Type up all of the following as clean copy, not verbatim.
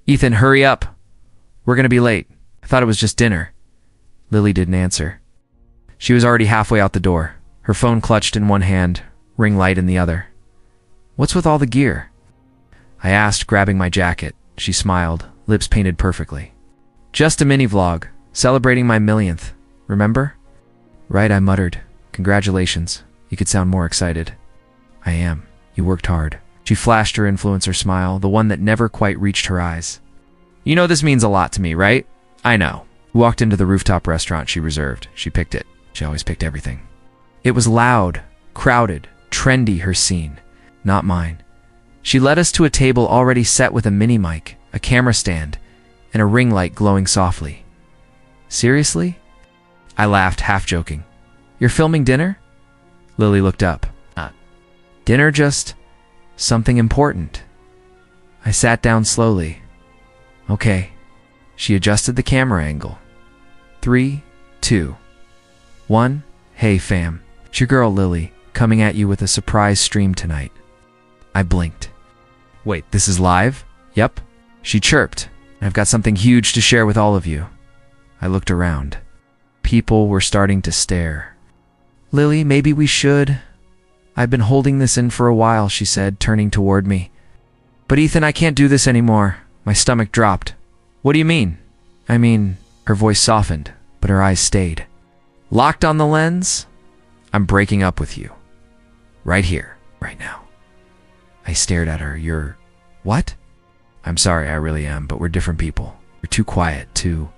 Ethan, hurry up. We're gonna be late. I thought it was just dinner. Lily didn't answer. She was already halfway out the door, her phone clutched in one hand, ring light in the other. What's with all the gear? I asked, grabbing my jacket. She smiled, lips painted perfectly. Just a mini vlog, celebrating my millionth. Remember? Right, I muttered. Congratulations. You could sound more excited. I am. You worked hard. She flashed her influencer smile, the one that never quite reached her eyes. You know this means a lot to me, right? I know. We walked into the rooftop restaurant she reserved. She picked it. She always picked everything. It was loud, crowded, trendy, her scene. Not mine. She led us to a table already set with a mini mic, a camera stand, and a ring light glowing softly. Seriously? I laughed, half joking. You're filming dinner? Lily looked up. Dinner, just something important. I sat down slowly. Okay. She adjusted the camera angle. 3, 2, 1. Hey fam, it's your girl Lily, coming at you with a surprise stream tonight. I blinked. Wait, this is live? Yep. She chirped. I've got something huge to share with all of you. I looked around. People were starting to stare. Lily, maybe we should. I've been holding this in for a while, she said, turning toward me. But Ethan, I can't do this anymore. My stomach dropped. What do you mean? I mean, her voice softened, but her eyes stayed. Locked on the lens? I'm breaking up with you. Right here, right now. I stared at her. You're... what? I'm sorry, I really am, but we're different people. You're too quiet, too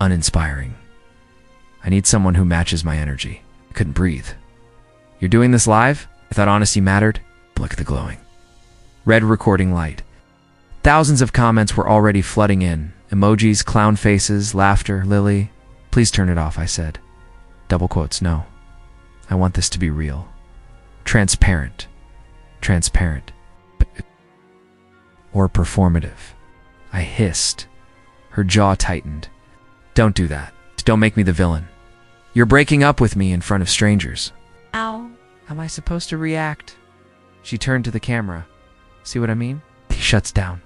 uninspiring. I need someone who matches my energy. I couldn't breathe. You're doing this live? I thought honesty mattered. Look at the glowing red recording light. Thousands of comments were already flooding in. Emojis, clown faces, laughter. Lily, please turn it off, I said. Double quotes, no. I want this to be real. Transparent. Transparent. Or performative. I hissed. Her jaw tightened. Don't do that. Don't make me the villain. You're breaking up with me in front of strangers. Ow. How am I supposed to react? She turned to the camera. See what I mean? He shuts down.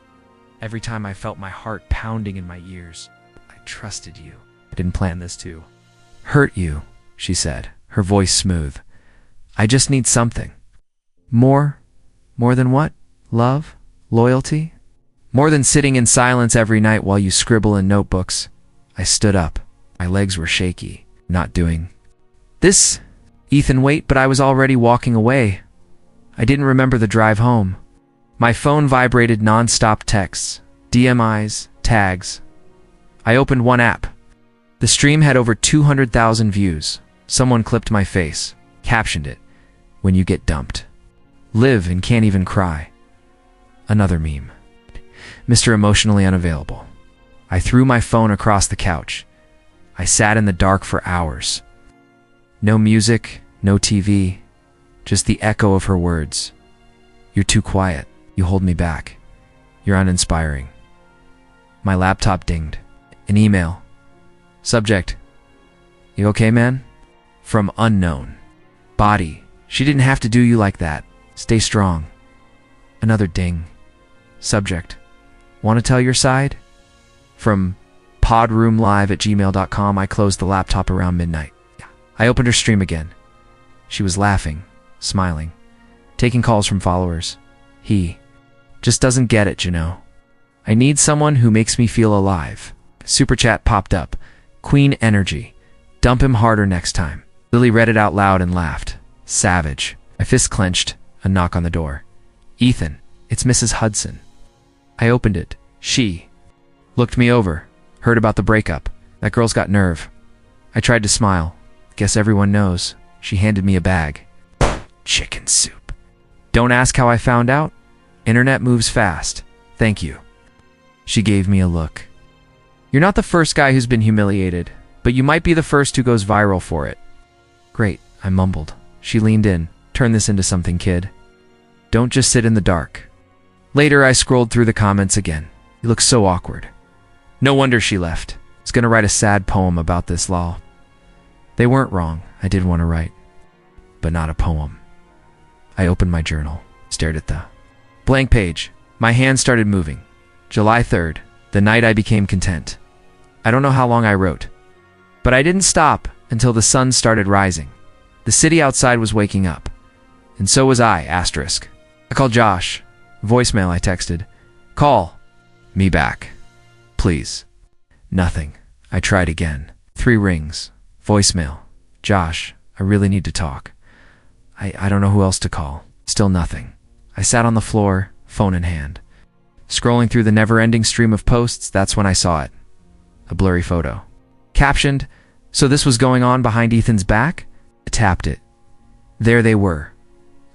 Every time I felt my heart pounding in my ears. I trusted you. I didn't plan this to hurt you, she said, her voice smooth. I just need something. More? More than what? Love? Loyalty? More than sitting in silence every night while you scribble in notebooks. I stood up. My legs were shaky. Not doing this. Ethan, wait, but I was already walking away. I didn't remember the drive home. My phone vibrated non-stop texts, DMIs, tags. I opened one app. The stream had over 200,000 views. Someone clipped my face, captioned it, "When you get dumped. Live and can't even cry." Another meme. Mr. Emotionally Unavailable. I threw my phone across the couch. I sat in the dark for hours. No music, no TV, just the echo of her words. You're too quiet. You hold me back. You're uninspiring. My laptop dinged. An email. Subject. You okay, man? From unknown. Body. She didn't have to do you like that. Stay strong. Another ding. Subject. Want to tell your side? From podroomlive@gmail.com. I closed the laptop around midnight. I opened her stream again. She was laughing, smiling, taking calls from followers. He just doesn't get it, you know. I need someone who makes me feel alive. Super chat popped up. Queen energy. Dump him harder next time. Lily read it out loud and laughed. Savage. My fist clenched. A knock on the door. Ethan, it's Mrs. Hudson. I opened it. She looked me over. Heard about the breakup. That girl's got nerve. I tried to smile. Guess everyone knows. She handed me a bag. Chicken soup. Don't ask how I found out. Internet moves fast. Thank you. She gave me a look. You're not the first guy who's been humiliated, but you might be the first who goes viral for it. Great, I mumbled. She leaned in. Turn this into something, kid. Don't just sit in the dark. Later, I scrolled through the comments again. You look so awkward. No wonder she left. I was gonna write a sad poem about this, lol. They weren't wrong. I did want to write, but not a poem. I opened my journal, stared at the blank page. My hand started moving. July 3rd, The night I became content. I don't know how long I wrote, but I didn't stop until the sun started rising. The city outside was waking up, and so was I, asterisk. I called Josh. Voicemail, I texted. Call me back, please. Nothing. I tried again. 3 rings. Voicemail. Josh, I really need to talk. I don't know who else to call. Still nothing. I sat on the floor, phone in hand. Scrolling through the never-ending stream of posts, that's when I saw it. A blurry photo. Captioned, "So this was going on behind Ethan's back?" I tapped it. There they were.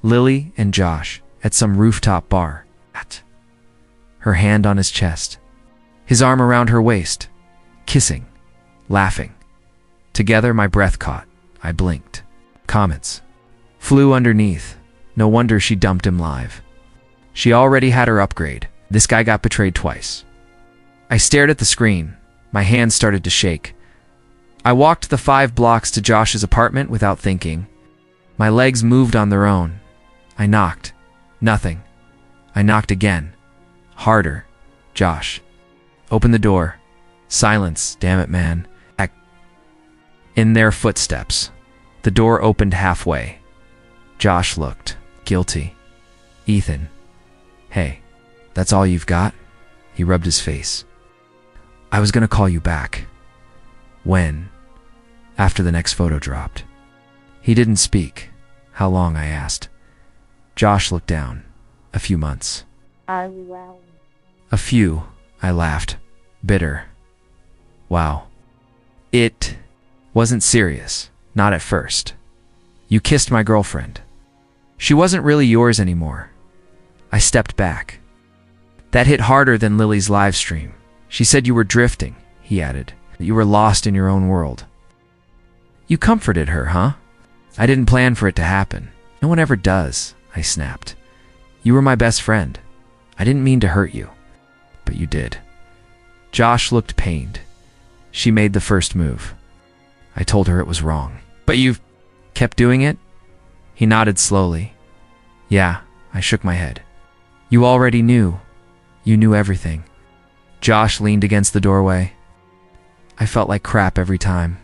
Lily and Josh at some rooftop bar. Her hand on his chest. His arm around her waist. Kissing. Laughing. Together, my breath caught. I blinked. Comments flew underneath. No wonder she dumped him live. She already had her upgrade. This guy got betrayed twice. I stared at the screen. My hands started to shake. I walked the 5 blocks to Josh's apartment without thinking. My legs moved on their own. I knocked. Nothing. I knocked again. Harder. Josh. Open the door. Silence. Damn it, man. In their footsteps. The door opened halfway. Josh looked. Guilty. Ethan. Hey, that's all you've got? He rubbed his face. I was gonna call you back. When? After the next photo dropped. He didn't speak. How long? I asked. Josh looked down. A few months. A few, I laughed. Bitter. Wow. It wasn't serious. Not at first. You kissed my girlfriend. She wasn't really yours anymore. I stepped back. That hit harder than Lily's live stream. She said you were drifting, he added. That you were lost in your own world. You comforted her, huh? I didn't plan for it to happen. No one ever does, I snapped. You were my best friend. I didn't mean to hurt you. But you did. Josh looked pained. She made the first move. I told her it was wrong. But you've kept doing it? He nodded slowly. Yeah, I shook my head. You already knew. You knew everything. Josh leaned against the doorway. I felt like crap every time.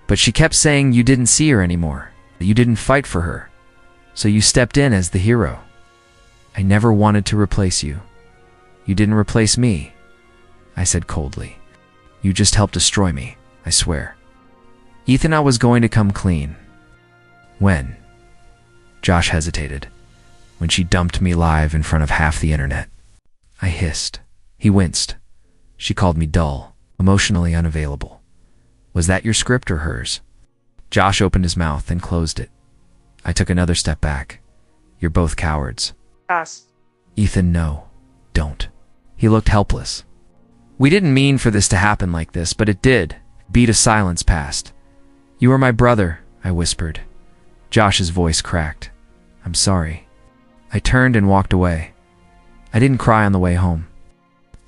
But she kept saying you didn't see her anymore, that you didn't fight for her. So you stepped in as the hero. I never wanted to replace you. You didn't replace me, I said coldly. You just helped destroy me, I swear. Ethan, I was going to come clean. When? Josh hesitated. When she dumped me live in front of half the internet. I hissed. He winced. She called me dull, emotionally unavailable. Was that your script or hers? Josh opened his mouth and closed it. I took another step back. You're both cowards. Us. Ethan, no. Don't. He looked helpless. We didn't mean for this to happen like this, but it did. Beat of silence passed. You are my brother, I whispered. Josh's voice cracked. I'm sorry. I turned and walked away. I didn't cry on the way home.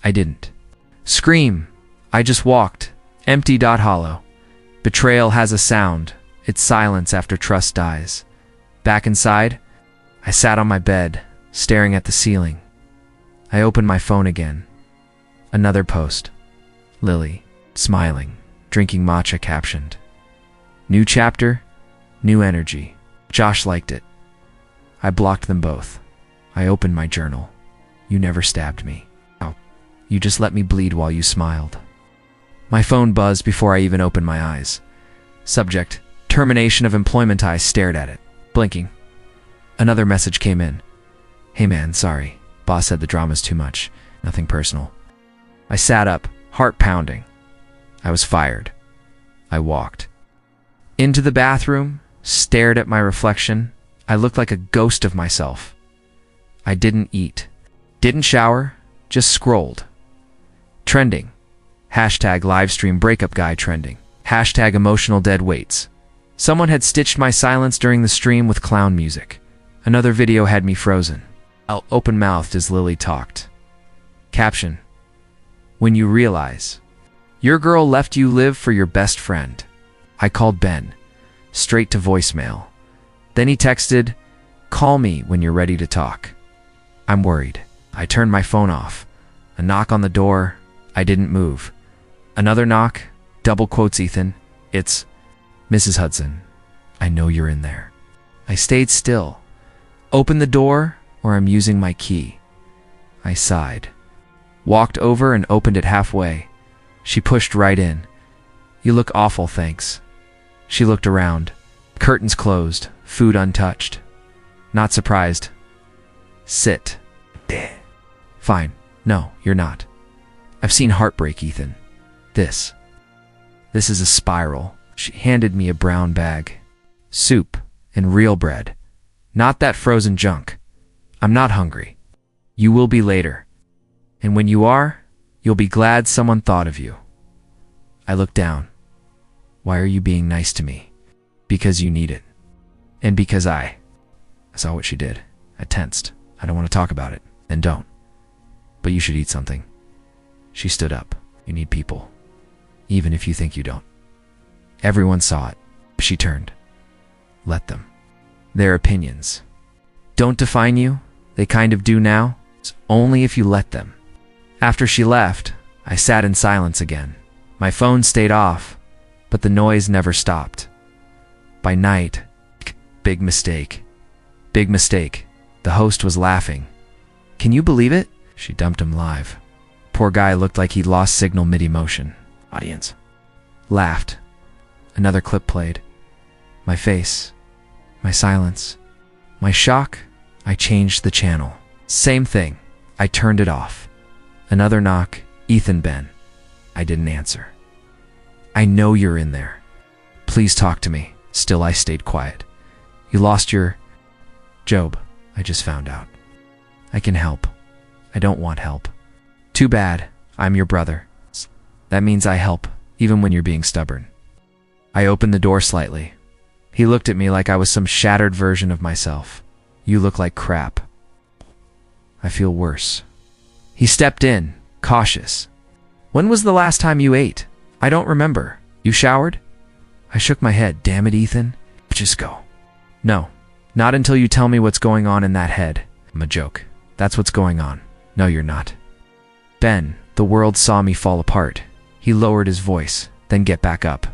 I didn't scream. I just walked. Empty, hollow. Betrayal has a sound. It's silence after trust dies. Back inside, I sat on my bed, staring at the ceiling. I opened my phone again. Another post. Lily, smiling, drinking matcha, captioned. New chapter, new energy. Josh liked it. I blocked them both. I opened my journal. You never stabbed me. Oh, you just let me bleed while you smiled. My phone buzzed before I even opened my eyes. Subject, termination of employment. I stared at it, blinking. Another message came in. Hey man, sorry. Boss said the drama's too much. Nothing personal. I sat up, heart pounding. I was fired. I walked into the bathroom, stared at my reflection. I looked like a ghost of myself. I didn't eat. Didn't shower. Just scrolled. Trending. Hashtag livestream breakup guy trending. Hashtag emotional dead weights. Someone had stitched my silence during the stream with clown music. Another video had me frozen. Open-mouthed as Lily talked. Caption. When you realize your girl left you live for your best friend. I called Ben. Straight to voicemail. Then he texted, call me when you're ready to talk. I'm worried. I turned my phone off. A knock on the door. I didn't move. Another knock, double quotes Ethan. It's Mrs. Hudson. I know you're in there. I stayed still. Open the door, or I'm using my key. I sighed. Walked over and opened it halfway. She pushed right in. You look awful, thanks. She looked around. Curtains closed, food untouched. Not surprised. Sit. Fine. No, you're not. I've seen heartbreak, Ethan. This is a spiral. She handed me a brown bag. Soup and real bread. Not that frozen junk. I'm not hungry. You will be later. And when you are, you'll be glad someone thought of you. I looked down. Why are you being nice to me? Because you need it. And because I saw what she did. I tensed. I don't want to talk about it. Then don't. But you should eat something. She stood up. You need people. Even if you think you don't. Everyone saw it. She turned. Let them. Their opinions don't define you. They kind of do now. It's only if you let them. After she left, I sat in silence again. My phone stayed off, but the noise never stopped. By night, big mistake. Big mistake. The host was laughing. Can you believe it? She dumped him live. Poor guy looked like he'd lost signal mid-emotion. Audience laughed. Another clip played. My face. My silence. My shock. I changed the channel. Same thing. I turned it off. Another knock. Ethan, Ben. I didn't answer. I know you're in there. Please talk to me. Still, I stayed quiet. You lost your Job. I just found out. I can help. I don't want help. Too bad. I'm your brother. That means I help, even when you're being stubborn. I opened the door slightly. He looked at me like I was some shattered version of myself. You look like crap. I feel worse. He stepped in, cautious. When was the last time you ate? I don't remember. You showered? I shook my head. Damn it, Ethan. Just go. No, not until you tell me what's going on in that head. I'm a joke. That's what's going on. No, you're not. Ben, the world saw me fall apart. He lowered his voice, then get back up.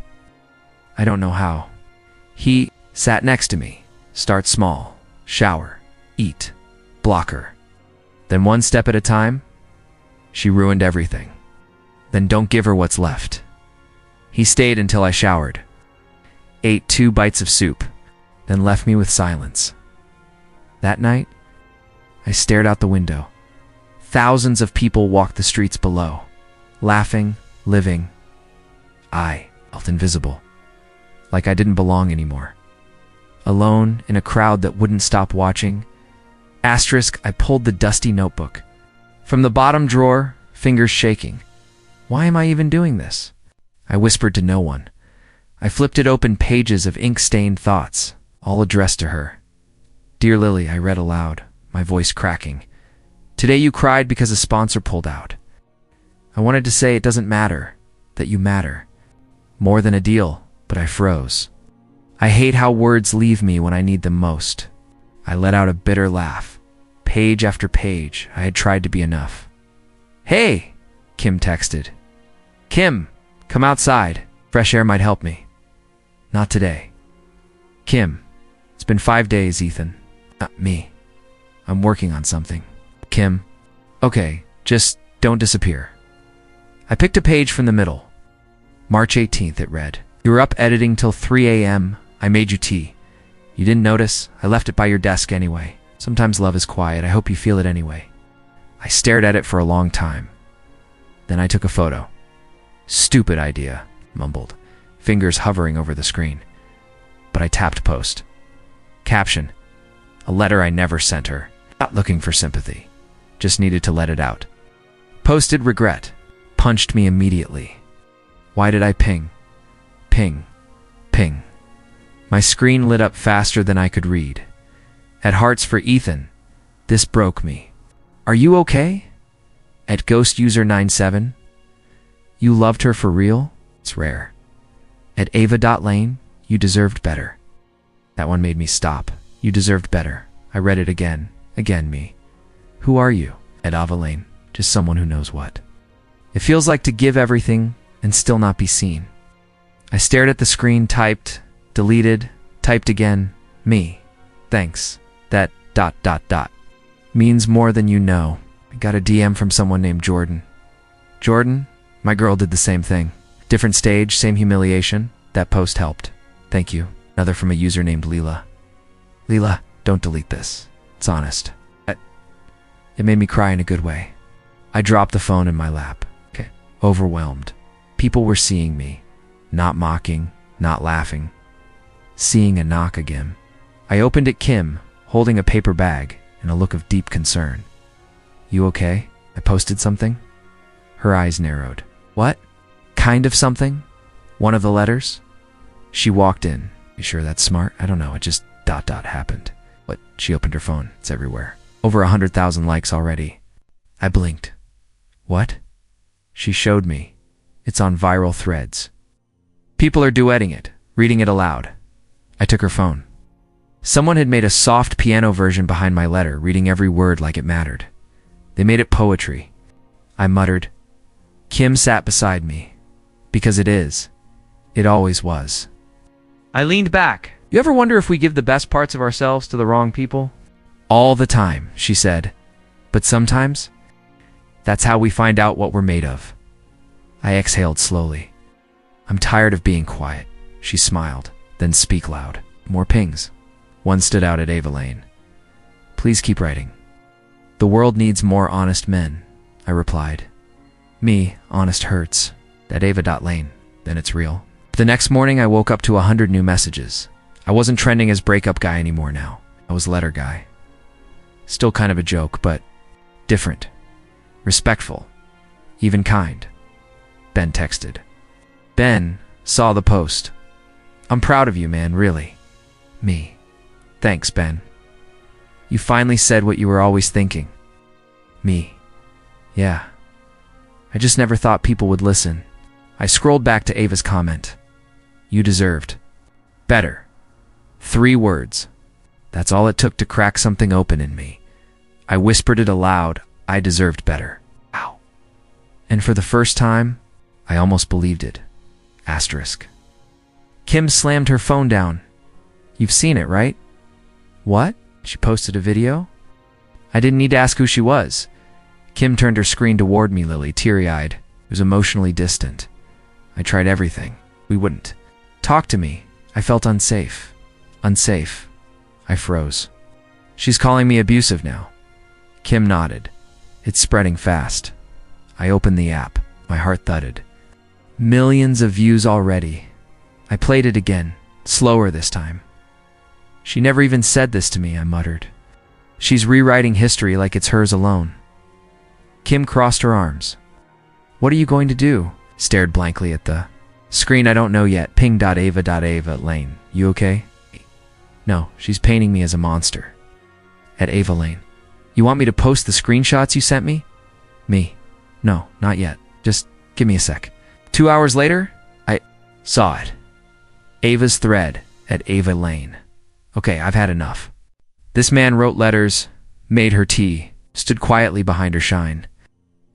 I don't know how. He sat next to me. Start small. Shower. Eat. Blocker. Then one step at a time. She ruined everything. Then don't give her what's left. He stayed until I showered. Ate 2 bites of soup. Then left me with silence. That night, I stared out the window. Thousands of people walked the streets below. Laughing, living. I felt invisible. Like I didn't belong anymore. Alone in a crowd that wouldn't stop watching. Asterisk, I pulled the dusty notebook. From the bottom drawer, fingers shaking. Why am I even doing this? I whispered to no one. I flipped it open, pages of ink-stained thoughts, all addressed to her. Dear Lily, I read aloud, my voice cracking. Today you cried because a sponsor pulled out. I wanted to say it doesn't matter, that you matter. More than a deal, but I froze. I hate how words leave me when I need them most. I let out a bitter laugh. Page after page, I had tried to be enough. Hey, Kim texted. Kim, come outside. Fresh air might help me. Not today. Kim, it's been 5 days, Ethan. Not me. I'm working on something. Kim, okay, just don't disappear. I picked a page from the middle. March 18th, it read. You were up editing till 3 a.m. I made you tea. You didn't notice. I left it by your desk anyway. Sometimes love is quiet. I hope you feel it anyway. I stared at it for a long time. Then I took a photo. Stupid idea, mumbled, fingers hovering over the screen. But I tapped post. Caption, a letter I never sent her. Not looking for sympathy. Just needed to let it out. Posted regret. Punched me immediately. Why did I ping? Ping. Ping. My screen lit up faster than I could read. At hearts for Ethan. This broke me. Are you okay? At Ghost User 97. You loved her for real? It's rare. At Ava.Lane. You deserved better. That one made me stop. You deserved better. I read it again. Again me. Who are you? At Ava Lane. Just someone who knows what. It feels like to give everything and still not be seen. I stared at the screen, typed, deleted, typed again. Me. Thanks. That ... means more than you know. I got a DM from someone named Jordan. Jordan? My girl did the same thing. Different stage, same humiliation. That post helped. Thank you. Another from a user named Leela. Leela, don't delete this. It's honest. It made me cry in a good way. I dropped the phone in my lap. Okay. Overwhelmed. People were seeing me. Not mocking, not laughing. Seeing a knock again. I opened it, Kim, holding a paper bag and a look of deep concern. You okay? I posted something? Her eyes narrowed. What? Kind of something? One of the letters? She walked in. You sure that's smart? I don't know. It just ... happened. But she opened her phone. It's everywhere. Over 100,000 likes already. I blinked. What? She showed me. It's on viral threads. People are duetting it, reading it aloud. I took her phone. Someone had made a soft piano version behind my letter, reading every word like it mattered. They made it poetry. I muttered. Kim sat beside me. Because it is. It always was. I leaned back. You ever wonder if we give the best parts of ourselves to the wrong people? All the time, she said. But sometimes, that's how we find out what we're made of. I exhaled slowly. I'm tired of being quiet. She smiled, then speak loud. More pings. One stood out at Ava Lane. Please keep writing. The world needs more honest men, I replied. Me, honest hurts. At Ava.Lane, then it's real. The next morning I woke up to 100 new messages. I wasn't trending as breakup guy anymore now. I was letter guy. Still kind of a joke, but different. Respectful. Even kind. Ben texted. Ben saw the post. I'm proud of you, man, really. Me. Thanks, Ben. You finally said what you were always thinking. Me. Yeah. I just never thought people would listen. I scrolled back to Ava's comment. You deserved better. 3 words. That's all it took to crack something open in me. I whispered it aloud. I deserved better. Ow. And for the first time, I almost believed it. Asterisk. Kim slammed her phone down. You've seen it, right? What? She posted a video? I didn't need to ask who she was. Kim turned her screen toward me, Lily, teary-eyed. It was emotionally distant. I tried everything. We wouldn't. Talk to me. I felt unsafe. Unsafe. I froze. She's calling me abusive now. Kim nodded. It's spreading fast. I opened the app. My heart thudded. Millions of views already. I played it again, slower this time. She never even said this to me, I muttered. She's rewriting history like it's hers alone. Kim crossed her arms. What are you going to do? Stared blankly at the screen. I don't know yet. Ping.ava.ava Lane. You okay? No, she's painting me as a monster. At Ava Lane. You want me to post the screenshots you sent me? Me. No, not yet. Just give me a sec. 2 hours later, I saw it. Ava's thread at Ava Lane. Okay, I've had enough. This man wrote letters, made her tea, stood quietly behind her shine.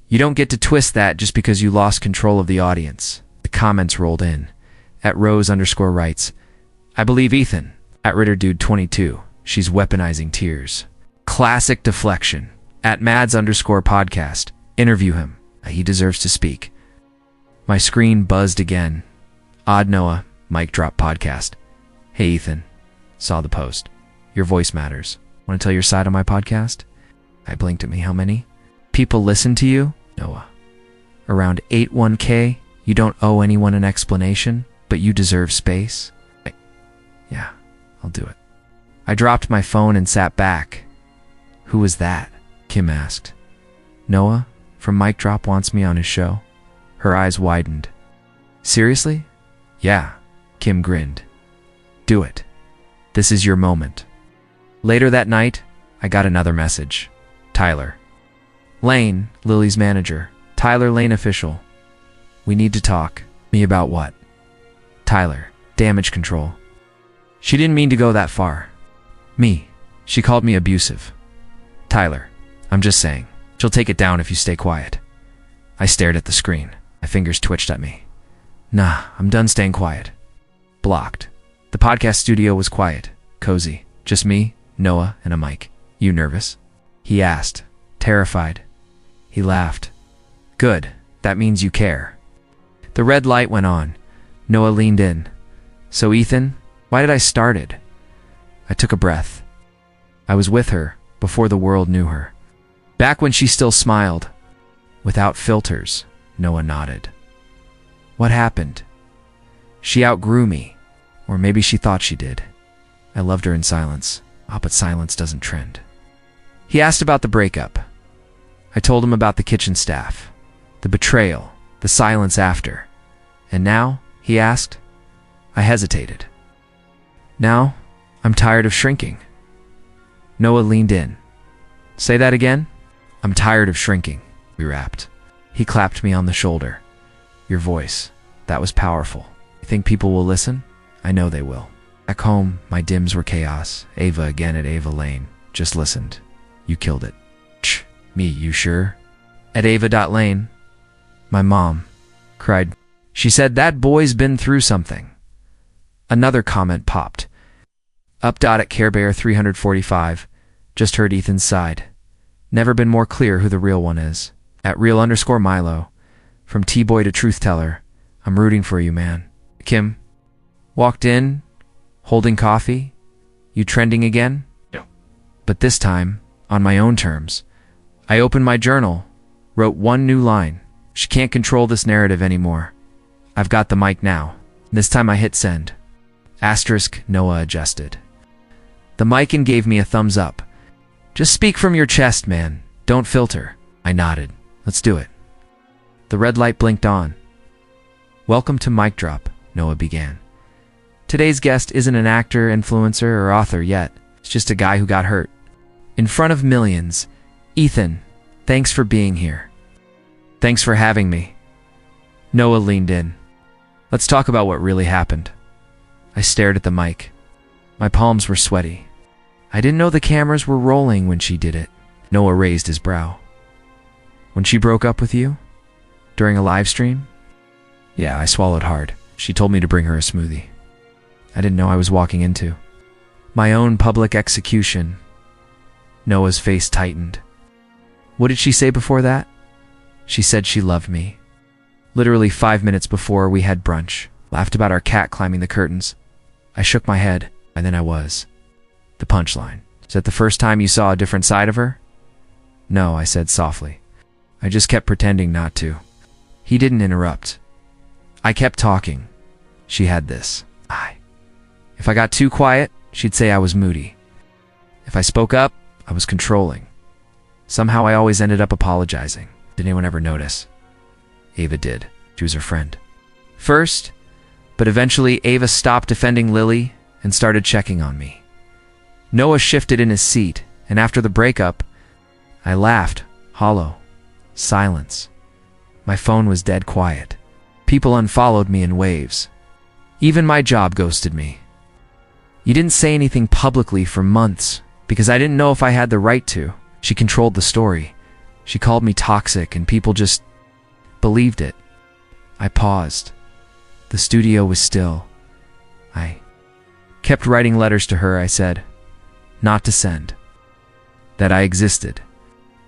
You don't get to twist that just because you lost control of the audience. The comments rolled in. At Rose_writes, I believe Ethan. At RitterDude22, she's weaponizing tears. Classic deflection. At Mads_podcast, interview him. He deserves to speak. My screen buzzed again. Odd Noah, mic drop podcast. Hey Ethan, saw the post. Your voice matters. Want to tell your side on my podcast? I blinked at me. How many? People listen to you? Noah. Around 81K. You don't owe anyone an explanation, but you deserve space? Yeah, I'll do it. I dropped my phone and sat back. Who was that? Kim asked. Noah from Mic Drop wants me on his show. Her eyes widened. Seriously? Yeah, Kim grinned. Do it. This is your moment. Later that night, I got another message. Tyler. Lane, Lily's manager. Tyler Lane official. We need to talk. Me about what? Tyler. Damage control. She didn't mean to go that far. Me. She called me abusive. Tyler. I'm just saying. She'll take it down if you stay quiet. I stared at the screen. My fingers twitched at me. Nah, I'm done staying quiet. Blocked. The podcast studio was quiet, cozy. Just me, Noah, and a mic. You nervous? He asked, terrified. He laughed. Good. That means you care. The red light went on. Noah leaned in. So Ethan, why did I start it? I took a breath. I was with her before the world knew her. Back when she still smiled. Without filters, Noah nodded. What happened? She outgrew me. Or maybe she thought she did. I loved her in silence. Oh, but silence doesn't trend. He asked about the breakup. I told him about the kitchen staff, the betrayal, the silence after. And now, he asked, I hesitated. Now, I'm tired of shrinking. Noah leaned in. Say that again? I'm tired of shrinking, we rapped. He clapped me on the shoulder. Your voice, that was powerful. You think people will listen? I know they will. Back home, my dims were chaos. Ava again at Ava Lane. Just listened. You killed it. Shh. Me, you sure? At Ava.Lane. My mom cried. She said that boy's been through something. Another comment popped. Up. At Care Bear 345. Just heard Ethan's side. Never been more clear who the real one is. At real_Milo. From T-Boy to Truth Teller. I'm rooting for you, man. Kim walked in, holding coffee. You trending again? No. But this time, on my own terms. I opened my journal, wrote one new line. She can't control this narrative anymore. I've got the mic now. This time I hit send. Asterisk, Noah adjusted. The mic and gave me a thumbs up. Just speak from your chest, man. Don't filter. I nodded. Let's do it. The red light blinked on. Welcome to Mic Drop, Noah began. Today's guest isn't an actor, influencer, or author yet. It's just a guy who got hurt. In front of millions. Ethan, thanks for being here. Thanks for having me. Noah leaned in. Let's talk about what really happened. I stared at the mic. My palms were sweaty. I didn't know the cameras were rolling when she did it. Noah raised his brow. When she broke up with you? During a live stream? Yeah, I swallowed hard. She told me to bring her a smoothie. I didn't know I was walking into my own public execution. Noah's face tightened. What did she say before that? She said she loved me. Literally 5 minutes before we had brunch. Laughed about our cat climbing the curtains. I shook my head, and then I was. The punchline. Is that the first time you saw a different side of her? No, I said softly. I just kept pretending not to. He didn't interrupt. I kept talking. She had this. If I got too quiet, she'd say I was moody. If I spoke up, I was controlling. Somehow I always ended up apologizing. Did anyone ever notice? Ava did. She was her friend. First, but eventually Ava stopped defending Lily and started checking on me. Noah shifted in his seat, and after the breakup, I laughed, hollow, silence. My phone was dead quiet. People unfollowed me in waves. Even my job ghosted me. You didn't say anything publicly for months, because I didn't know if I had the right to. She controlled the story. She called me toxic, and people just believed it. I paused. The studio was still. I kept writing letters to her. I said, not to send. That I existed.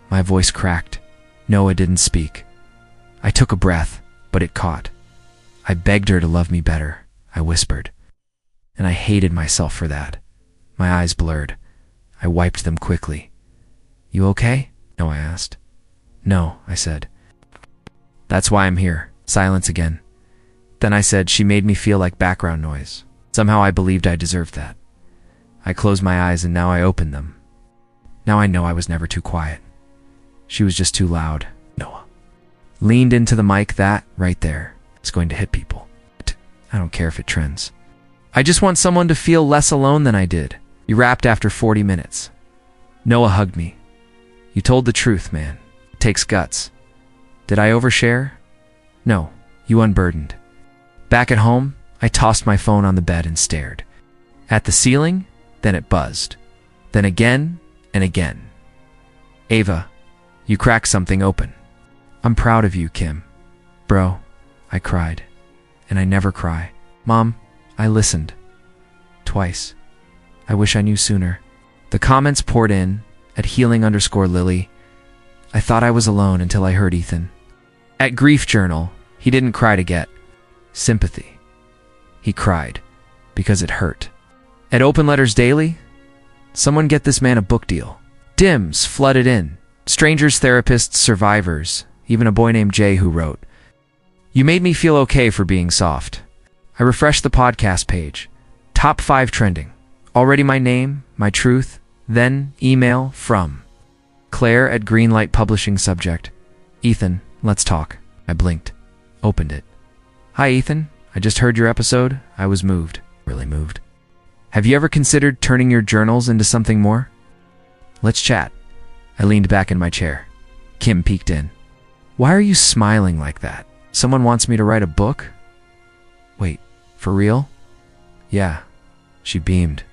My voice cracked. Noah didn't speak. I took a breath, but it caught. I begged her to love me better, I whispered. And I hated myself for that. My eyes blurred. I wiped them quickly. You okay? Noah asked. No, I said. That's why I'm here. Silence again. Then I said she made me feel like background noise. Somehow I believed I deserved that. I closed my eyes and now I opened them. Now I know I was never too quiet. She was just too loud. Noah leaned into the mic. That, right there, is going to hit people. I don't care if it trends. I just want someone to feel less alone than I did. You rapped after 40 minutes. Noah hugged me. You told the truth, man. It takes guts. Did I overshare? No, you unburdened. Back at home, I tossed my phone on the bed and stared. At the ceiling, then it buzzed. Then again and again. Ava, you cracked something open. I'm proud of you, Kim. Bro, I cried. And I never cry. Mom, I listened. Twice. I wish I knew sooner. The comments poured in at healing_Lily. I thought I was alone until I heard Ethan. At Grief Journal, he didn't cry to get sympathy. He cried because it hurt. At Open Letters Daily, someone get this man a book deal. DIMs flooded in. Strangers, therapists, survivors, even a boy named Jay who wrote, "You made me feel okay for being soft." I refreshed the podcast page. Top 5 trending. Already my name, my truth, then email from Claire at Greenlight Publishing. Subject: Ethan, let's talk. I blinked. Opened it. Hi Ethan, I just heard your episode. I was moved. Really moved. Have you ever considered turning your journals into something more? Let's chat. I leaned back in my chair. Kim peeked in. Why are you smiling like that? Someone wants me to write a book? Wait, for real? Yeah. She beamed.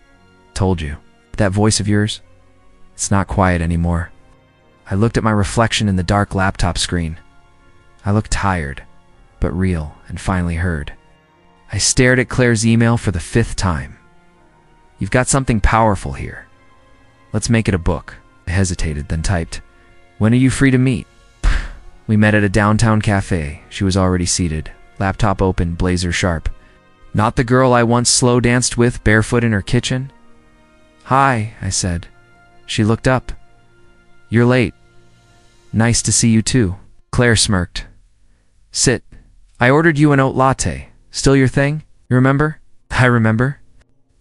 Told you. That voice of yours? It's not quiet anymore. I looked at my reflection in the dark laptop screen. I looked tired, but real, and finally heard. I stared at Claire's email for the 5th time. You've got something powerful here. Let's make it a book. I hesitated, then typed, when are you free to meet? We met at a downtown cafe. She was already seated, laptop open, blazer sharp. Not the girl I once slow danced with barefoot in her kitchen? Hi, I said. She looked up. You're late. Nice to see you too. Claire smirked. Sit. I ordered you an oat latte. Still your thing? You remember? I remember.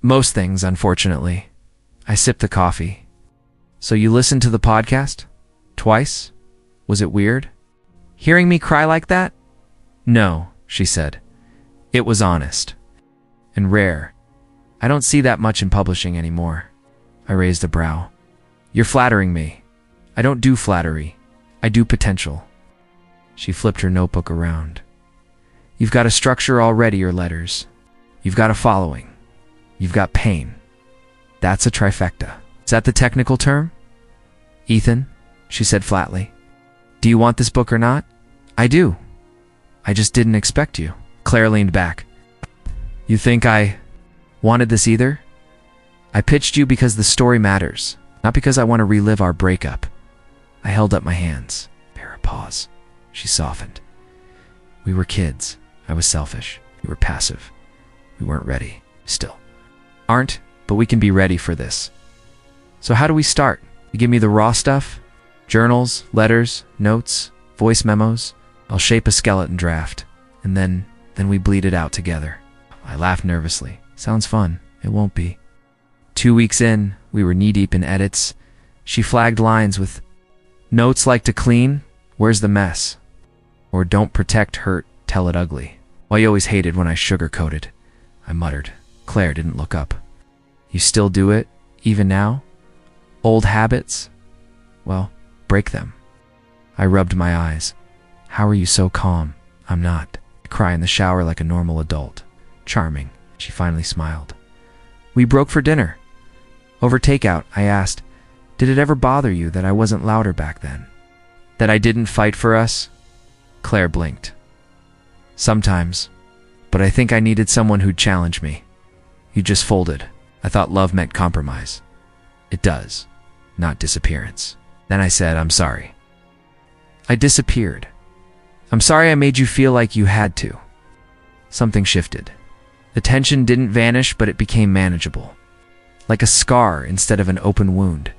Most things, unfortunately. I sipped the coffee. So you listened to the podcast? Twice? Was it weird? Hearing me cry like that? No, she said. It was honest. And rare. I don't see that much in publishing anymore. I raised a brow. You're flattering me. I don't do flattery. I do potential. She flipped her notebook around. You've got a structure already, your letters. You've got a following. You've got pain. That's a trifecta. Is that the technical term? Ethan, she said flatly. Do you want this book or not? I do. I just didn't expect you. Claire leaned back. You think I wanted this either? I pitched you because the story matters, not because I want to relive our breakup. I held up my hands. There a pause. She softened. We were kids. I was selfish. We were passive. We weren't ready. Still. Aren't, but we can be ready for this. So how do we start? You give me the raw stuff? Journals, letters, notes, voice memos. I'll shape a skeleton draft. And then we bleed it out together. I laughed nervously. Sounds fun. It won't be. 2 weeks in, we were knee-deep in edits. She flagged lines with notes like to clean, where's the mess? Or don't protect, hurt, tell it ugly. Well, you always hated when I sugarcoated. I muttered. Claire didn't look up. You still do it, even now? Old habits? Well, break them. I rubbed my eyes. How are you so calm? I'm not. I cry in the shower like a normal adult. Charming. She finally smiled. We broke for dinner. Over takeout, I asked, did it ever bother you that I wasn't louder back then? That I didn't fight for us? Claire blinked. Sometimes. But I think I needed someone who'd challenge me. You just folded. I thought love meant compromise. It does. Not disappearance. Then I said, I'm sorry. I disappeared. I'm sorry I made you feel like you had to. Something shifted. The tension didn't vanish, but it became manageable. Like a scar instead of an open wound.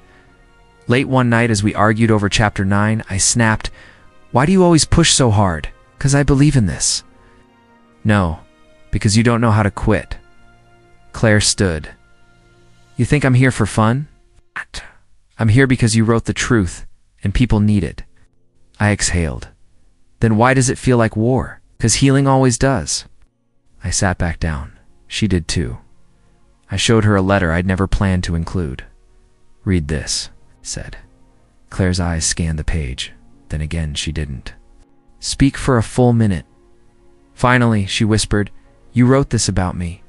Late one night as we argued over chapter 9, I snapped, why do you always push so hard? 'Cause I believe in this. No, because you don't know how to quit. Claire stood. You think I'm here for fun? I'm here because you wrote the truth, and people need it. I exhaled. Then why does it feel like war? 'Cause healing always does. I sat back down. She did too. I showed her a letter I'd never planned to include. Read this, said. Claire's eyes scanned the page. Then again, she didn't. Speak for a full minute. Finally, she whispered, you wrote this about me.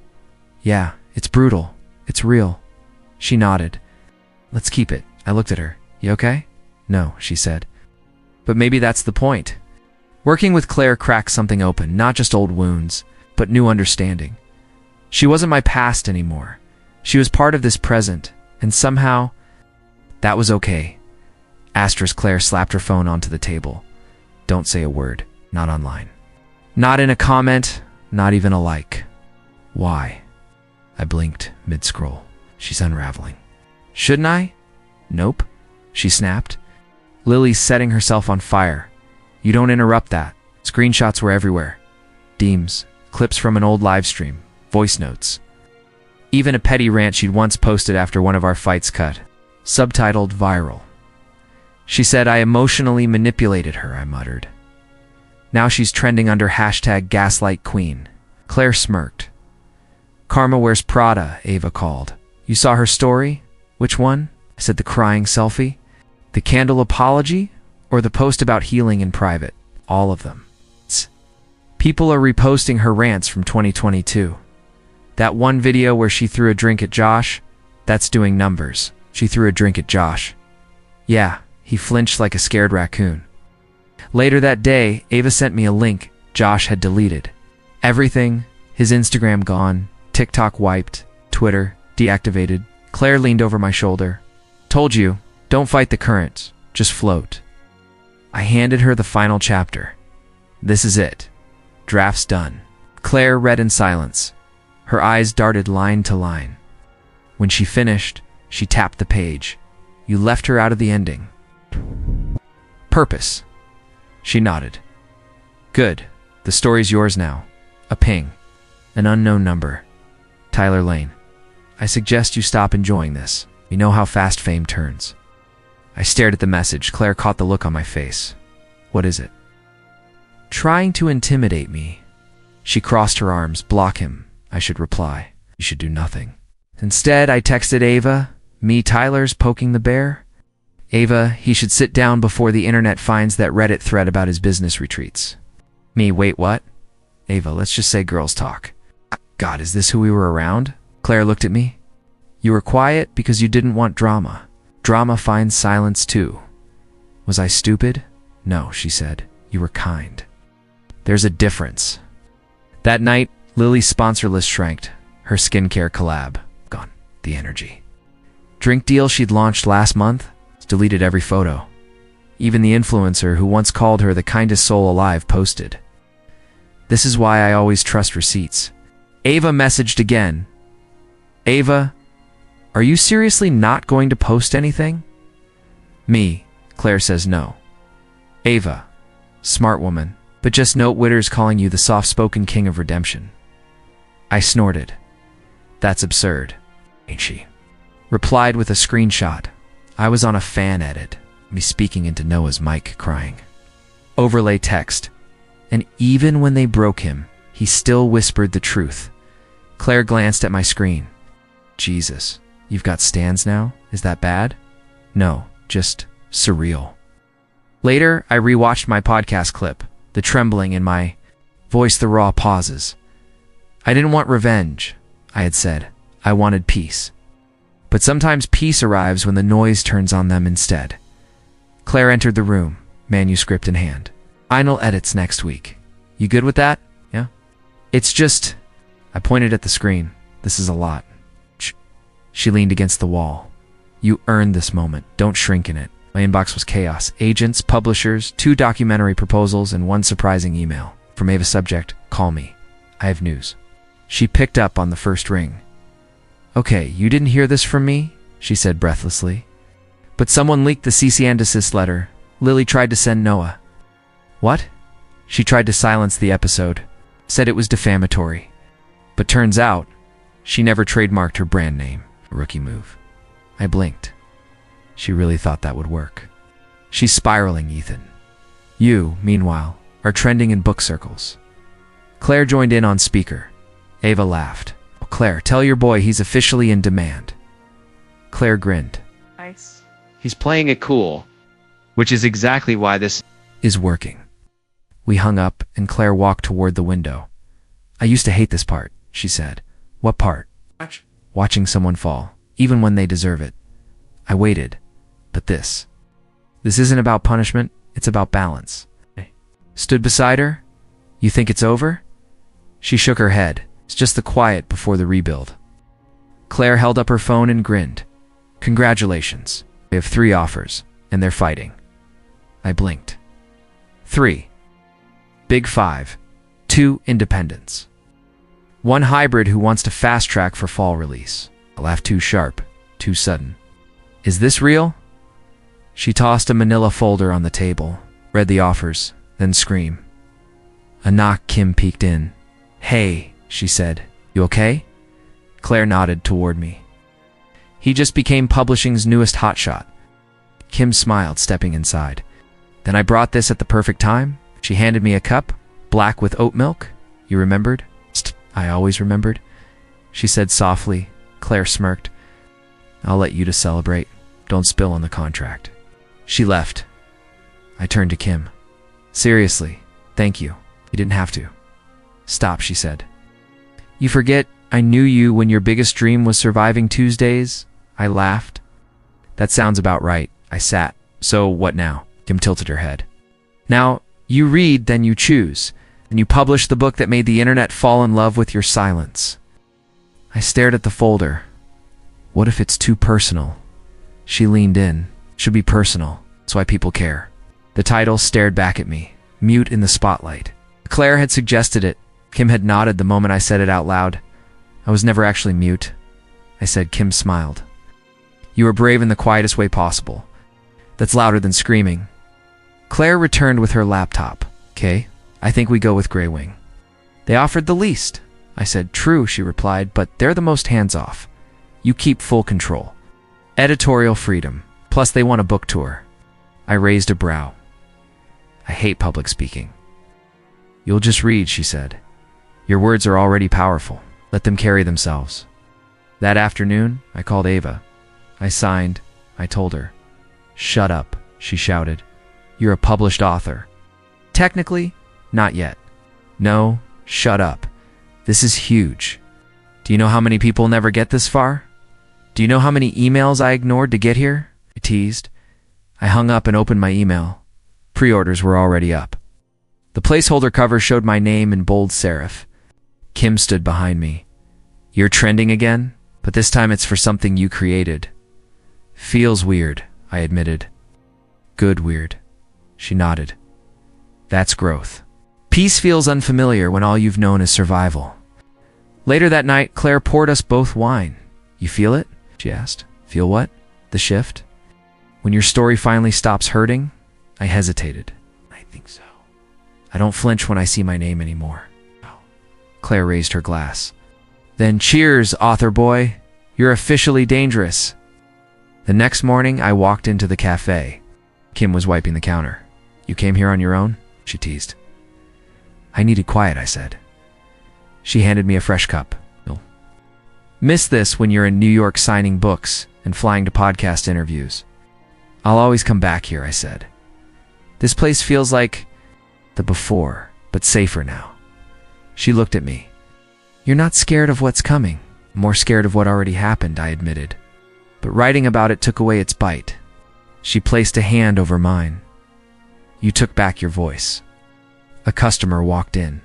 Yeah, it's brutal. It's real. She nodded. Let's keep it. I looked at her. You okay? No, she said. But maybe that's the point. Working with Claire cracked something open, not just old wounds, but new understanding. She wasn't my past anymore. She was part of this present, and somehow, that was okay. Asterisk Claire slapped her phone onto the table. Don't say a word, not online. Not in a comment, not even a like. Why? I blinked mid-scroll. She's unraveling. Shouldn't I? Nope, she snapped. Lily's setting herself on fire. You don't interrupt that. Screenshots were everywhere. Deems, clips from an old live stream, voice notes. Even a petty rant she'd once posted after one of our fights cut. Subtitled viral. She said I emotionally manipulated her, I muttered. Now she's trending under hashtag gaslight queen. Claire smirked. Karma wears Prada, Ava called. You saw her story? Which one? I said the crying selfie. The candle apology? Or the post about healing in private? All of them. People are reposting her rants from 2022. That one video where she threw a drink at Josh? That's doing numbers. She threw a drink at Josh. Yeah, he flinched like a scared raccoon. Later that day, Ava sent me a link Josh had deleted. Everything, his Instagram gone, TikTok wiped, Twitter deactivated. Claire leaned over my shoulder. Told you, don't fight the current, just float. I handed her the final chapter. This is it. Draft's done. Claire read in silence. Her eyes darted line to line. When she finished, she tapped the page. You left her out of the ending. Purpose. She nodded. Good. The story's yours now. A ping. An unknown number. Tyler Lane. I suggest you stop enjoying this. You know how fast fame turns. I stared at the message. Claire caught the look on my face. What is it? Trying to intimidate me. She crossed her arms. Block him. I should reply. You should do nothing. Instead, I texted Ava. Me, Tyler's poking the bear. Ava, he should sit down before the internet finds that Reddit thread about his business retreats. Me, wait, what? Ava, let's just say girls talk. God, is this who we were around? Claire looked at me. You were quiet because you didn't want drama. Drama finds silence too. Was I stupid? No, she said. You were kind. There's a difference. That night, Lily's sponsor list shrank. Her skincare collab. Gone. The energy. Drink deal she'd launched last month? Deleted every photo. Even the influencer who once called her the kindest soul alive posted. This is why I always trust receipts. Ava messaged again. Ava, are you seriously not going to post anything? Me, Claire says no. Ava, smart woman, but just note Witter's calling you the soft-spoken king of redemption. I snorted. That's absurd, ain't she? Replied with a screenshot. I was on a fan edit, me speaking into Noah's mic crying. Overlay text. And even when they broke him, he still whispered the truth. Claire glanced at my screen. Jesus, you've got stans now? Is that bad? No, just surreal. Later, I rewatched my podcast clip, the trembling in my voice, the raw pauses. I didn't want revenge, I had said. I wanted peace. But sometimes peace arrives when the noise turns on them instead. Claire entered the room, manuscript in hand. Final edits next week. You good with that? Yeah? It's just... I pointed at the screen. This is a lot. She leaned against the wall. You earned this moment. Don't shrink in it. My inbox was chaos. Agents, publishers, 2 documentary proposals, and 1 surprising email. From Ava subject, call me. I have news. She picked up on the first ring. Okay, you didn't hear this from me, she said breathlessly. But someone leaked the CC and desist letter. Lily tried to send Noah. What? She tried to silence the episode. Said it was defamatory. But turns out, she never trademarked her brand name. A rookie move. I blinked. She really thought that would work. She's spiraling, Ethan. You, meanwhile, are trending in book circles. Claire joined in on speaker. Ava laughed. Claire, tell your boy he's officially in demand. Claire grinned. Nice. He's playing it cool. Which is exactly why this is working. We hung up, and Claire walked toward the window. I used to hate this part, she said. What part? Watching someone fall, even when they deserve it. I waited. But this isn't about punishment, it's about balance. stood beside her. You think it's over? She shook her head. It's just the quiet before the rebuild. Claire held up her phone and grinned. Congratulations. We have 3 offers, and they're fighting. I blinked. 3. Big 5. 2 independents. 1 hybrid who wants to fast track for fall release. I laughed too sharp, too sudden. Is this real? She tossed a manila folder on the table, read the offers, then screamed. A knock. Kim peeked in. Hey, she said. You okay? Claire nodded toward me. He just became publishing's newest hotshot. Kim smiled, stepping inside. Then I brought this at the perfect time. She handed me a cup, black with oat milk. You remembered? I always remembered. She said softly. Claire smirked. I'll let you to celebrate. Don't spill on the contract. She left. I turned to Kim. Seriously, thank you. You didn't have to. Stop, she said. You forget I knew you when your biggest dream was surviving Tuesdays? I laughed. That sounds about right. I sat. So what now? Kim tilted her head. Now, you read, then you choose. And you publish the book that made the internet fall in love with your silence. I stared at the folder. What if it's too personal? She leaned in. It should be personal. That's why people care. The title stared back at me, mute in the spotlight. Claire had suggested it. Kim had nodded the moment I said it out loud. I was never actually mute. I said. Kim smiled. You were brave in the quietest way possible. That's louder than screaming. Claire returned with her laptop. Okay, I think we go with Grey Wing. They offered the least. I said. True, she replied, but they're the most hands-off. You keep full control. Editorial freedom. Plus they want a book tour. I raised a brow. I hate public speaking. You'll just read, she said. Your words are already powerful. Let them carry themselves. That afternoon, I called Ava. I signed. I told her. Shut up, she shouted. You're a published author. Technically, not yet. No, shut up. This is huge. Do you know how many people never get this far? Do you know how many emails I ignored to get here? I teased. I hung up and opened my email. Pre-orders were already up. The placeholder cover showed my name in bold serif. Kim stood behind me. You're trending again? But this time it's for something you created. Feels weird, I admitted. Good weird. She nodded. That's growth. Peace feels unfamiliar when all you've known is survival. Later that night, Claire poured us both wine. You feel it? She asked. Feel what? The shift? When your story finally stops hurting? I hesitated. I think so. I don't flinch when I see my name anymore. Oh. Claire raised her glass. Then cheers, author boy. You're officially dangerous. The next morning, I walked into the cafe. Kim was wiping the counter. You came here on your own? She teased. I needed quiet, I said. She handed me a fresh cup. You'll miss this when you're in New York signing books and flying to podcast interviews. I'll always come back here, I said. This place feels like the before, but safer now. She looked at me. You're not scared of what's coming. More scared of what already happened, I admitted. But writing about it took away its bite. She placed a hand over mine. You took back your voice. A customer walked in.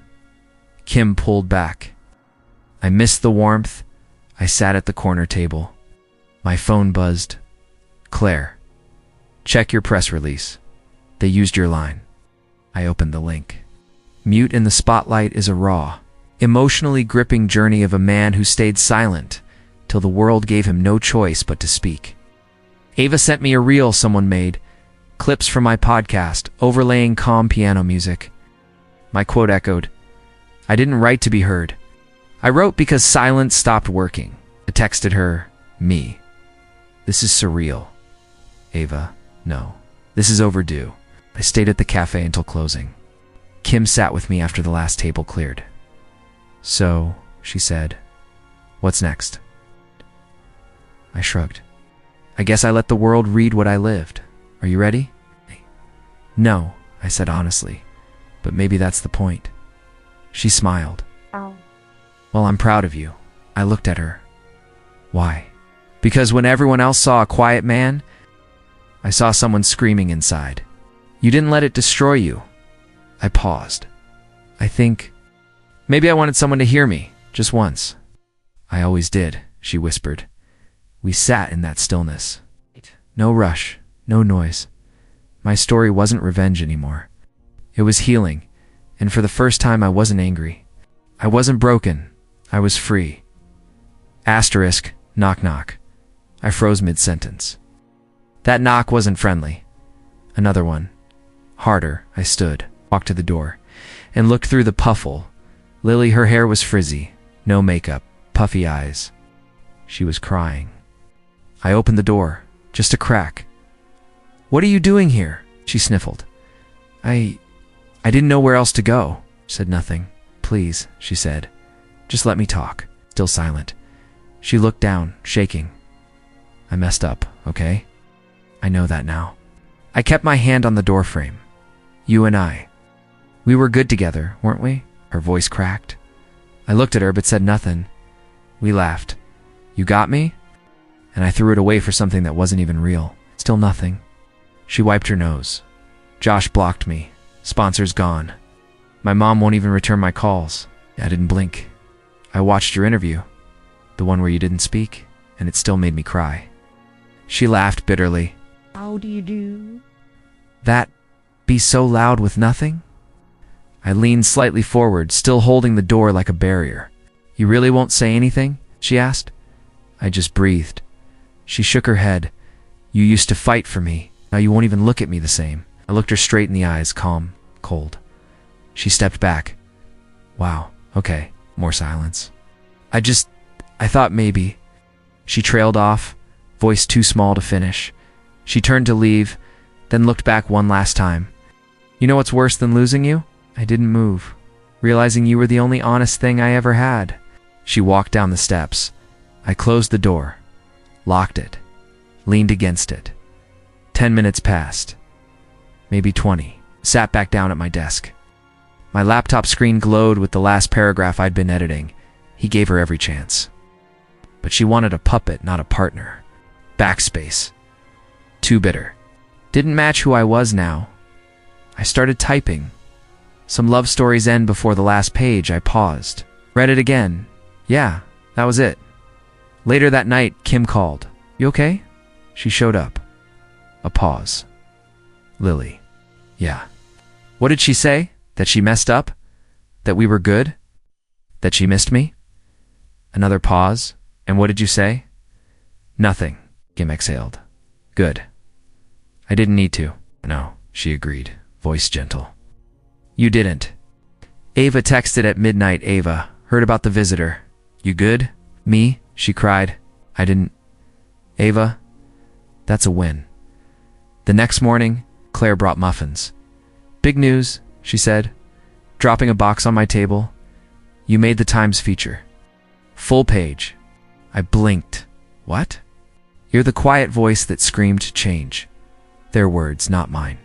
Kim pulled back. I missed the warmth. I sat at the corner table. My phone buzzed. Claire, check your press release. They used your line. I opened the link. Mute in the spotlight is a raw, emotionally gripping journey of a man who stayed silent till the world gave him no choice but to speak. Ava sent me a reel someone made, clips from my podcast, overlaying calm piano music. My quote echoed, I didn't write to be heard. I wrote because silence stopped working. I texted her, me. This is surreal. Ava, no. This is overdue. I stayed at the cafe until closing. Kim sat with me after the last table cleared. So, she said, what's next? I shrugged. I guess I let the world read what I lived. Are you ready? No, I said honestly, but maybe that's the point. She smiled. Oh. Well, I'm proud of you. I looked at her. Why? Because when everyone else saw a quiet man, I saw someone screaming inside. You didn't let it destroy you. I paused. I think maybe I wanted someone to hear me, just once. I always did, she whispered. We sat in that stillness. No rush, no noise. My story wasn't revenge anymore. It was healing, and for the first time I wasn't angry. I wasn't broken. I was free. Asterisk, knock knock. I froze mid-sentence. That knock wasn't friendly. Another one. Harder, I stood, walked to the door, and looked through the puffle. Lily, her hair was frizzy, no makeup, puffy eyes. She was crying. I opened the door, just a crack. What are you doing here? She sniffled. I didn't know where else to go. Said nothing. Please, she said. Just let me talk. Still silent. She looked down, shaking. I messed up, okay? I know that now. I kept my hand on the doorframe. You and I. We were good together, weren't we? Her voice cracked. I looked at her but said nothing. We laughed. You got me? And I threw it away for something that wasn't even real. Still nothing. She wiped her nose. Josh blocked me. Sponsors gone. My mom won't even return my calls. I didn't blink. I watched your interview. The one where you didn't speak, and it still made me cry. She laughed bitterly. How do you do? That be so loud with nothing? I leaned slightly forward, still holding the door like a barrier. You really won't say anything? She asked. I just breathed. She shook her head. You used to fight for me. Now you won't even look at me the same. I looked her straight in the eyes, calm, cold. She stepped back. Wow, okay, more silence. I thought maybe. She trailed off, voice too small to finish. She turned to leave, then looked back one last time. You know what's worse than losing you? I didn't move, realizing you were the only honest thing I ever had. She walked down the steps. I closed the door, locked it, leaned against it. 10 minutes passed. Maybe 20. Sat back down at my desk. My laptop screen glowed with the last paragraph I'd been editing. He gave her every chance. But she wanted a puppet, not a partner. Backspace. Too bitter. Didn't match who I was now. I started typing. Some love stories end before the last page. I paused. Read it again. Yeah, that was it. Later that night, Kim called. You okay? She showed up. A pause. Lily. Yeah. What did she say? That she messed up? That we were good? That she missed me? Another pause. And what did you say? Nothing, Kim exhaled. Good. I didn't need to. No, she agreed, voice gentle. You didn't. Ava texted at midnight. Ava, heard about the visitor. You good? Me? She cried. I didn't. Ava, that's a win. The next morning, Claire brought muffins. Big news, she said, dropping a box on my table. You made the Times feature. Full page. I blinked. What? You're the quiet voice that screamed change. Their words, not mine.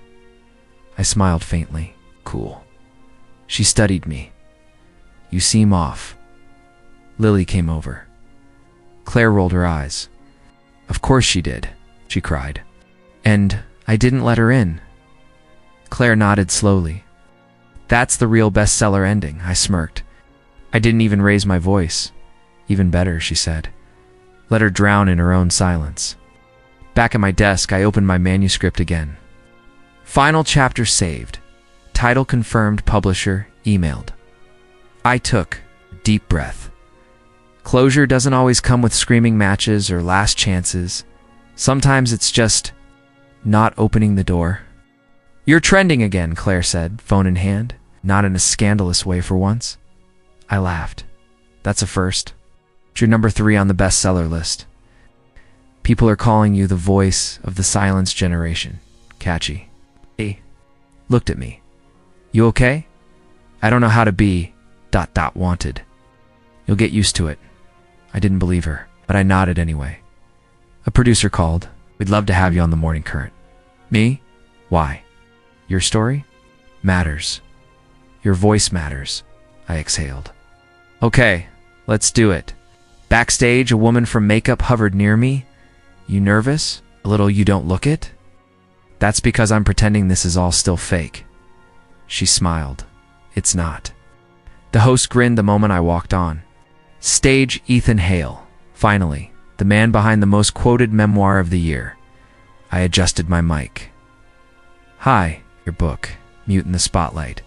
I smiled faintly. Cool. She studied me. You seem off. Lily came over. Claire rolled her eyes. Of course she did, she cried. And I didn't let her in. Claire nodded slowly. That's the real bestseller ending, I smirked. I didn't even raise my voice. Even better, she said. Let her drown in her own silence. Back at my desk, I opened my manuscript again. Final chapter saved. Title confirmed, publisher emailed. I took a deep breath. Closure doesn't always come with screaming matches or last chances. Sometimes it's just not opening the door. You're trending again, Claire said, phone in hand, not in a scandalous way for once. I laughed. That's a first. You're number 3 on the bestseller list. People are calling you the voice of the silence generation. Catchy. He looked at me. You okay? I don't know how to be ... wanted. You'll get used to it. I didn't believe her, but I nodded anyway. A producer called. We'd love to have you on the Morning Current. Me? Why? Your story? Matters. Your voice matters. I exhaled. Okay, let's do it. Backstage, a woman from makeup hovered near me. You nervous? A little you don't look it? That's because I'm pretending this is all still fake. She smiled. It's not. The host grinned the moment I walked on. Stage Ethan Hale. Finally, the man behind the most quoted memoir of the year. I adjusted my mic. Hi, your book, mute in the spotlight,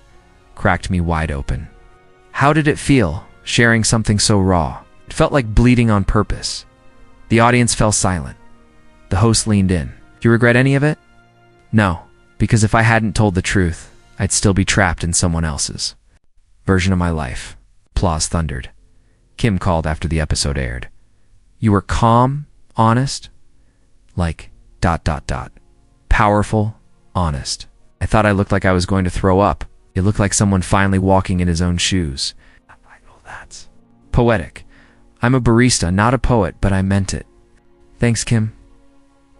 cracked me wide open. How did it feel, sharing something so raw? It felt like bleeding on purpose. The audience fell silent. The host leaned in. Do you regret any of it? No, because if I hadn't told the truth, I'd still be trapped in someone else's version of my life. Applause thundered. Kim called after the episode aired. You were calm, honest, like ... Powerful, honest. I thought I looked like I was going to throw up. It looked like someone finally walking in his own shoes. That's poetic. I'm a barista, not a poet, but I meant it. Thanks, Kim.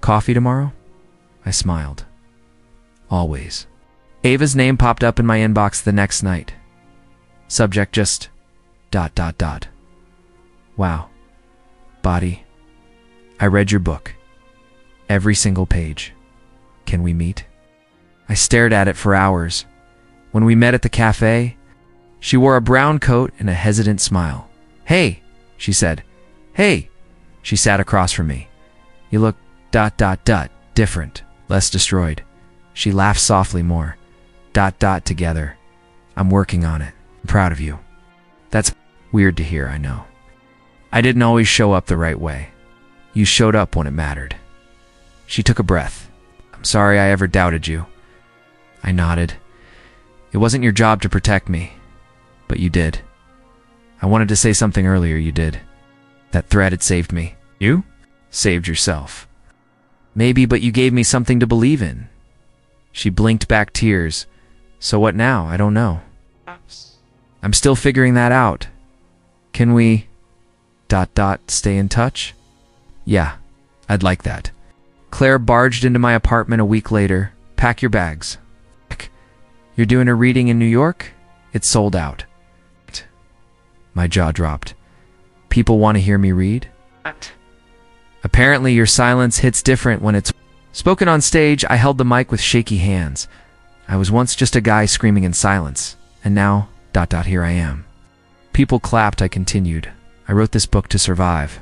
Coffee tomorrow? I smiled. Always. Ava's name popped up in my inbox the next night. Subject just ... Wow. Body. I read your book. Every single page. Can we meet? I stared at it for hours. When we met at the cafe, she wore a brown coat and a hesitant smile. Hey, she said. Hey. She sat across from me. You look ... different, less destroyed. She laughed softly more. ... together. I'm working on it. I'm proud of you. That's weird to hear, I know. I didn't always show up the right way. You showed up when it mattered. She took a breath. I'm sorry I ever doubted you. I nodded. It wasn't your job to protect me, but you did. I wanted to say something earlier, you did. That threat had saved me. You? Saved yourself. Maybe, but you gave me something to believe in. She blinked back tears. So what now? I don't know. I'm still figuring that out. Can we ... stay in touch? Yeah, I'd like that. Claire barged into my apartment a week later. Pack your bags. You're doing a reading in New York? It's sold out. My jaw dropped. People want to hear me read? What? Apparently your silence hits different when it's spoken on stage. I held the mic with shaky hands. I was once just a guy screaming in silence, and now ... here I am. People clapped. I continued. I wrote this book to survive.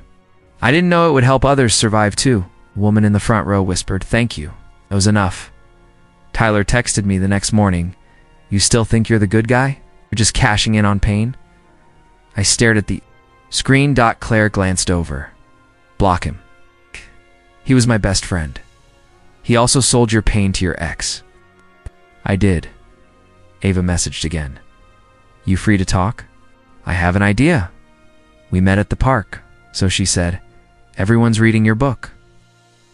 I didn't know it would help others survive too. A woman in the front row whispered, "Thank you. That was enough." Tyler texted me the next morning. You still think you're the good guy? You're just cashing in on pain? I stared at the screen. Claire glanced over. Block him. He was my best friend. He also sold your pain to your ex. I did. Ava messaged again. You free to talk? I have an idea. We met at the park, so she said, everyone's reading your book.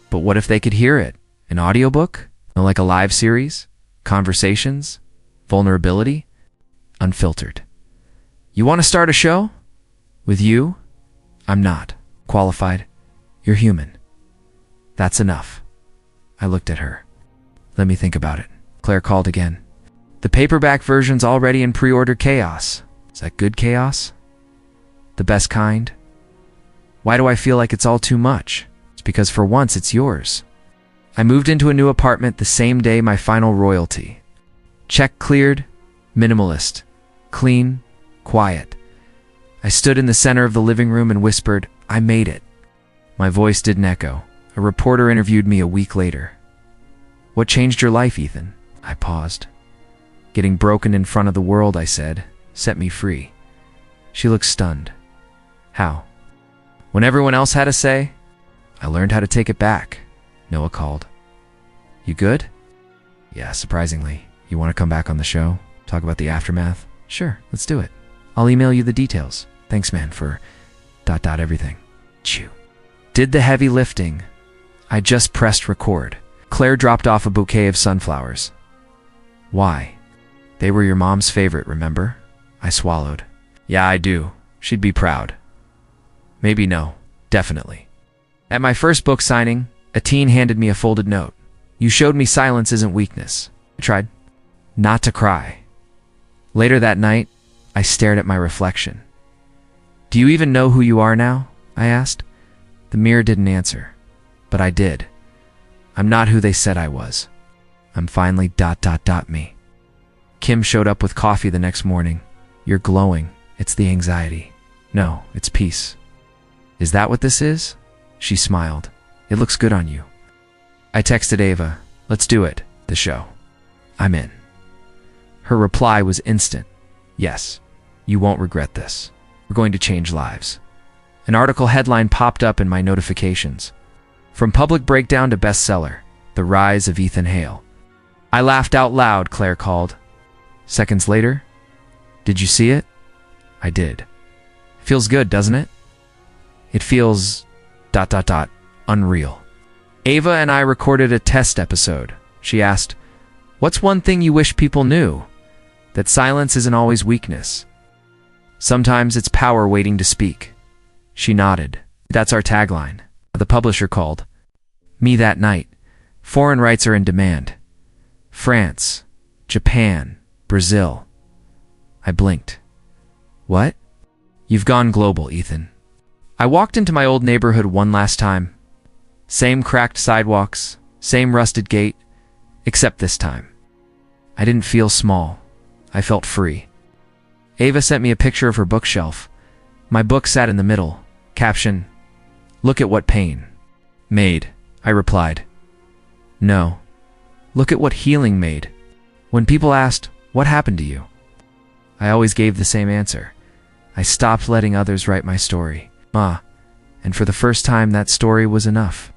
But what if they could hear it? An audiobook? Like a live series? Conversations? Vulnerability? Unfiltered. You want to start a show? With you? I'm not qualified. You're human. That's enough. I looked at her. Let me think about it. Claire called again. The paperback version's already in pre-order. Chaos. Is that good chaos? The best kind? Why do I feel like it's all too much? It's because for once it's yours. I moved into a new apartment the same day my final royalty. Check cleared, minimalist, clean, quiet. I stood in the center of the living room and whispered, I made it. My voice didn't echo. A reporter interviewed me a week later. What changed your life, Ethan? I paused. Getting broken in front of the world, I said, set me free. She looked stunned. How? When everyone else had a say, I learned how to take it back. Noah called. You good? Yeah, surprisingly. You want to come back on the show? Talk about the aftermath? Sure, let's do it. I'll email you the details. Thanks, man, for ... everything. Chew. Did the heavy lifting. I just pressed record. Claire dropped off a bouquet of sunflowers. Why? They were your mom's favorite, remember? I swallowed. Yeah, I do. She'd be proud. Maybe no. Definitely. At my first book signing, a teen handed me a folded note. You showed me silence isn't weakness. I tried not to cry. Later that night, I stared at my reflection. Do you even know who you are now? I asked. The mirror didn't answer, but I did. I'm not who they said I was. I'm finally ... me. Kim showed up with coffee the next morning. You're glowing. It's the anxiety. No, it's peace. Is that what this is? She smiled. It looks good on you. I texted Ava. Let's do it. The show. I'm in. Her reply was instant. Yes. You won't regret this. We're going to change lives. An article headline popped up in my notifications. From public breakdown to bestseller, The Rise of Ethan Hale. I laughed out loud, Claire called. Seconds later, did you see it? I did. Feels good, doesn't it? It feels... unreal. Ava and I recorded a test episode. She asked, what's one thing you wish people knew? That silence isn't always weakness. Sometimes it's power waiting to speak. She nodded. That's our tagline. The publisher called. Me that night. Foreign rights are in demand. France, Japan, Brazil. I blinked. What? You've gone global, Ethan. I walked into my old neighborhood one last time. Same cracked sidewalks, same rusted gate, except this time. I didn't feel small. I felt free. Ava sent me a picture of her bookshelf. My book sat in the middle. Caption, look at what pain made, I replied. No. Look at what healing made. When people asked, what happened to you? I always gave the same answer. I stopped letting others write my story. And for the first time, that story was enough.